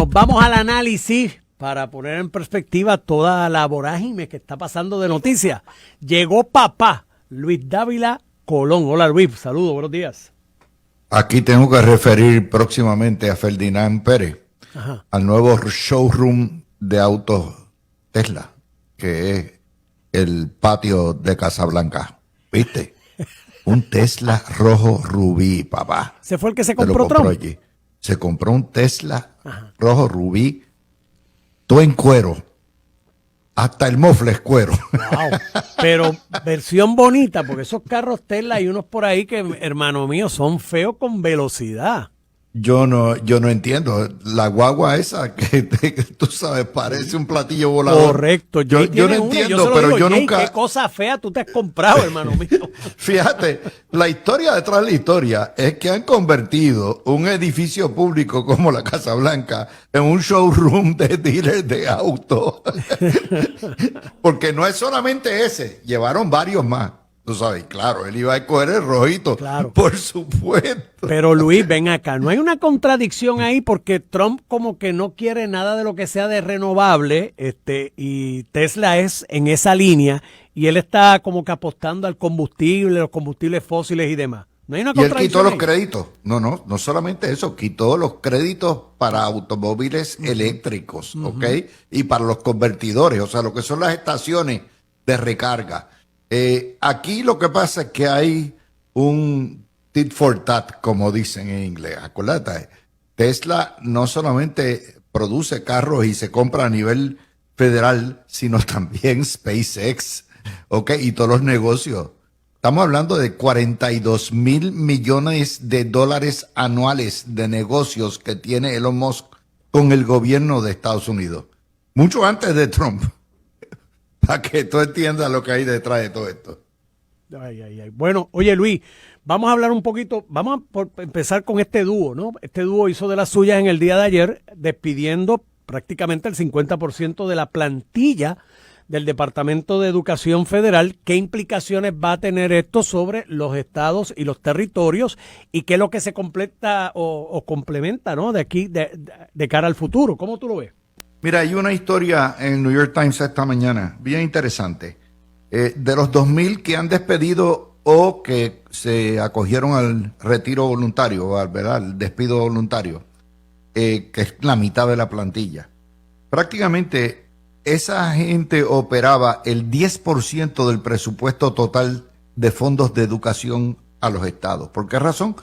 nos vamos al análisis para poner en perspectiva toda la vorágine que está pasando de noticias. Llegó papá, Luis Dávila Colón. Hola Luis, saludos, buenos días. Aquí tengo que referir próximamente a Ferdinand Pérez, al nuevo showroom de autos Tesla, que es el patio de Casablanca. ¿Viste? Un Tesla rojo rubí, papá. ¿Se fue el que se compró Trump? Allí. Se compró un Tesla rojo rubí, todo en cuero. Hasta el mofle es cuero. Wow. Pero versión bonita, porque esos carros Tesla hay unos por ahí que, hermano mío, son feos con velocidad. Yo no entiendo. La guagua esa que tú sabes, parece un platillo volador. Correcto. Yo no entiendo, pero yo nunca... ¿Qué cosa fea tú te has comprado, hermano mío? Fíjate, la historia detrás de la historia es que han convertido un edificio público como la Casa Blanca en un showroom de dealers de autos. Porque no es solamente ese, llevaron varios más. Tú sabes, claro, él iba a escoger el rojito, claro, por supuesto. Pero Luis, ven acá, no hay una contradicción ahí porque Trump como que no quiere nada de lo que sea de renovable, y Tesla es en esa línea y él está como que apostando al combustible, los combustibles fósiles y demás. No hay una contradicción. Y él quitó los créditos. No solamente eso, quitó los créditos para automóviles eléctricos, ¿ok? Y para los convertidores, o sea, lo que son las estaciones de recarga. Aquí lo que pasa es que hay un tit for tat, como dicen en inglés. Acuérdate, Tesla no solamente produce carros y se compra a nivel federal, sino también SpaceX, ¿ok? Y todos los negocios. Estamos hablando de 42 mil millones de dólares anuales de negocios que tiene Elon Musk con el gobierno de Estados Unidos. Mucho antes de Trump. Para que tú entiendas lo que hay detrás de todo esto. Ay. Bueno, oye Luis, vamos a hablar un poquito, vamos a empezar con este dúo, ¿no? Este dúo hizo de las suyas en el día de ayer, despidiendo prácticamente el 50% de la plantilla del Departamento de Educación Federal. ¿Qué implicaciones va a tener esto sobre los estados y los territorios? ¿Y qué es lo que se completa o complementa, ¿no? De aquí, de cara al futuro. ¿Cómo tú lo ves? Mira, hay una historia en New York Times esta mañana, bien interesante. De los 2,000 que han despedido o que se acogieron al retiro voluntario, al despido voluntario, que es la mitad de la plantilla. Prácticamente esa gente operaba el 10% del presupuesto total de fondos de educación a los estados. ¿Por qué razón?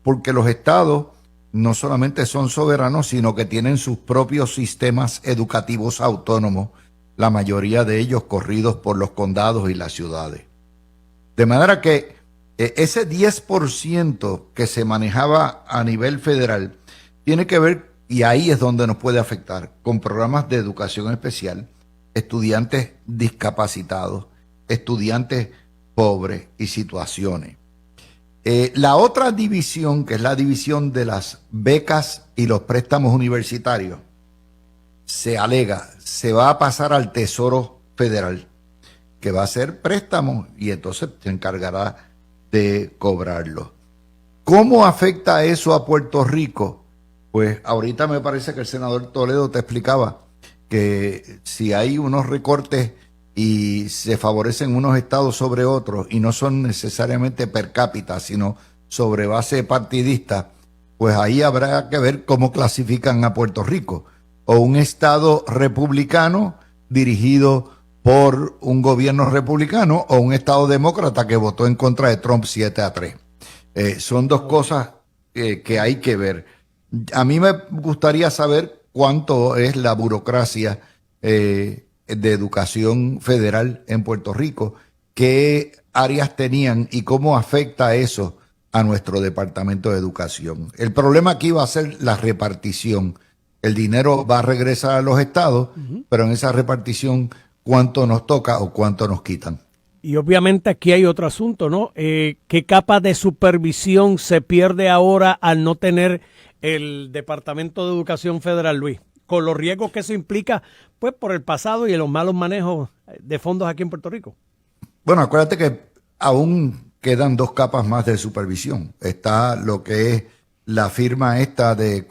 Porque los estados no solamente son soberanos, sino que tienen sus propios sistemas educativos autónomos, la mayoría de ellos corridos por los condados y las ciudades. De manera que ese 10% que se manejaba a nivel federal tiene que ver, y ahí es donde nos puede afectar, con programas de educación especial, estudiantes discapacitados, estudiantes pobres y situaciones. La otra división, que es la división de las becas y los préstamos universitarios, se alega, se va a pasar al Tesoro Federal, que va a hacer préstamos y entonces se encargará de cobrarlo. ¿Cómo afecta eso a Puerto Rico? Pues ahorita me parece que el senador Toledo te explicaba que si hay unos recortes y se favorecen unos estados sobre otros y no son necesariamente per cápita, sino sobre base partidista, pues ahí habrá que ver cómo clasifican a Puerto Rico. O un estado republicano dirigido por un gobierno republicano o un estado demócrata que votó en contra de Trump 7-3. Son dos cosas que hay que ver. A mí me gustaría saber cuánto es la burocracia de educación federal en Puerto Rico, qué áreas tenían y cómo afecta eso a nuestro Departamento de Educación. El problema aquí va a ser la repartición. El dinero va a regresar a los estados, pero en esa repartición, ¿cuánto nos toca o cuánto nos quitan? Y obviamente aquí hay otro asunto, ¿no? ¿Qué capa de supervisión se pierde ahora al no tener el Departamento de Educación Federal, Luis? Con los riesgos que eso implica, pues por el pasado y los malos manejos de fondos aquí en Puerto Rico. Bueno, acuérdate que aún quedan dos capas más de supervisión. Está lo que es la firma esta de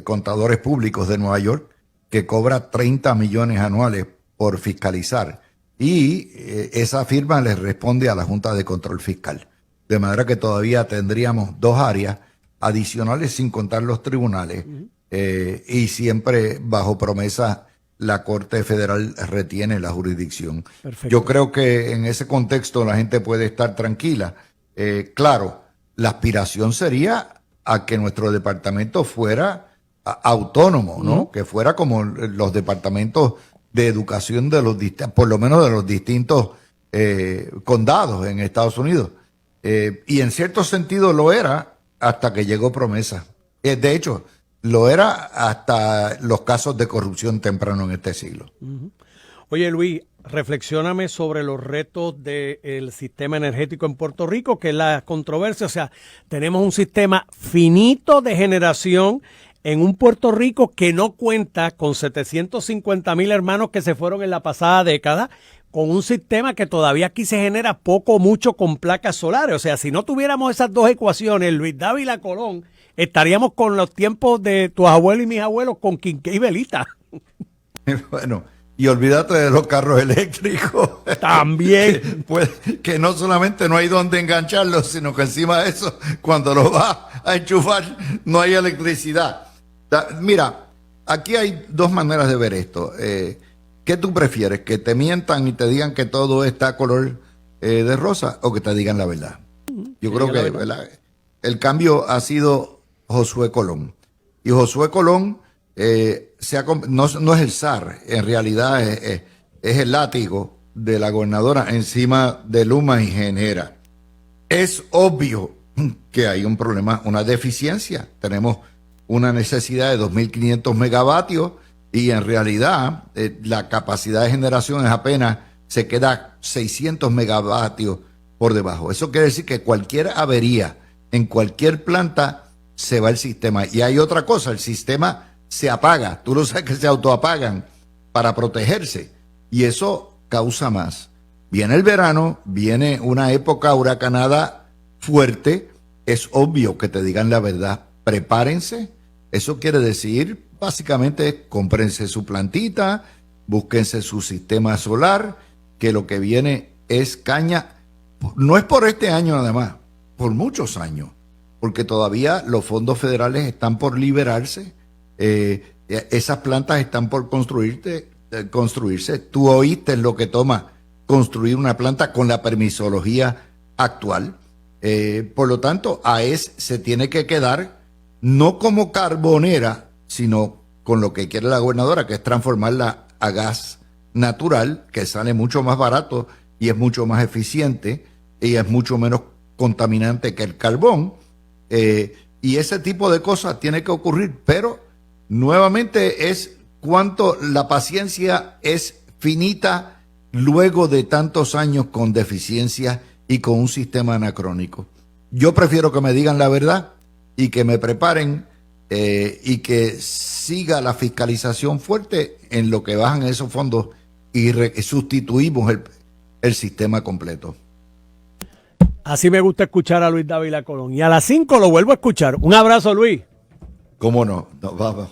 contadores públicos de Nueva York, que cobra 30 millones anuales por fiscalizar. Y esa firma le responde a la Junta de Control Fiscal. De manera que todavía tendríamos dos áreas adicionales sin contar los tribunales. Y siempre bajo promesa la Corte Federal retiene la jurisdicción. Perfecto. Yo creo que en ese contexto la gente puede estar tranquila. Claro, la aspiración sería a que nuestro departamento fuera autónomo, ¿no? Que fuera como los departamentos de educación de los por lo menos de los distintos condados en Estados Unidos. Y en cierto sentido lo era hasta que llegó promesa. De hecho, lo era hasta los casos de corrupción temprano en este siglo. Oye, Luis, reflexióname sobre los retos del sistema energético en Puerto Rico, que es la controversia. O sea, tenemos un sistema finito de generación en un Puerto Rico que no cuenta con 750,000 hermanos que se fueron en la pasada década, con un sistema que todavía aquí se genera poco o mucho con placas solares. O sea, si no tuviéramos esas dos ecuaciones, Luis Dávila Colón, estaríamos con los tiempos de tus abuelos y mis abuelos con quinqué y velita. Bueno, y olvídate de los carros eléctricos. También. que no solamente no hay donde engancharlos, sino que encima de eso, cuando los vas a enchufar, no hay electricidad. Mira, aquí hay dos maneras de ver esto. ¿Qué tú prefieres? ¿Que te mientan y te digan que todo está color de rosa o que te digan la verdad? Yo creo que el cambio ha sido Josué Colón. Y Josué Colón no es el zar, en realidad es el látigo de la gobernadora encima de Luma y Genera. Es obvio que hay un problema, una deficiencia. Tenemos una necesidad de 2.500 megavatios y en realidad la capacidad de generación es apenas, se queda 600 megavatios por debajo. Eso quiere decir que cualquier avería en cualquier planta se va el sistema. Y hay otra cosa, el sistema se apaga. Tú lo sabes que se autoapagan para protegerse. Y eso causa más. Viene el verano, viene una época huracanada fuerte. Es obvio que te digan la verdad. Prepárense. Eso quiere decir, básicamente, cómprense su plantita, búsquense su sistema solar, que lo que viene es caña. No es por este año nada más, por muchos años, porque todavía los fondos federales están por liberarse, esas plantas están por construirse. Tú oíste lo que toma construir una planta con la permisología actual. Por lo tanto, AES se tiene que quedar no como carbonera, sino con lo que quiere la gobernadora, que es transformarla a gas natural, que sale mucho más barato y es mucho más eficiente y es mucho menos contaminante que el carbón. Y ese tipo de cosas tiene que ocurrir, pero nuevamente es cuánto la paciencia es finita luego de tantos años con deficiencias y con un sistema anacrónico. Yo prefiero que me digan la verdad y que me preparen y que siga la fiscalización fuerte en lo que bajan esos fondos y sustituimos el sistema completo. Así me gusta escuchar a Luis Dávila Colón. Y a las 5 lo vuelvo a escuchar. Un abrazo, Luis. ¿Cómo no? Nos vamos.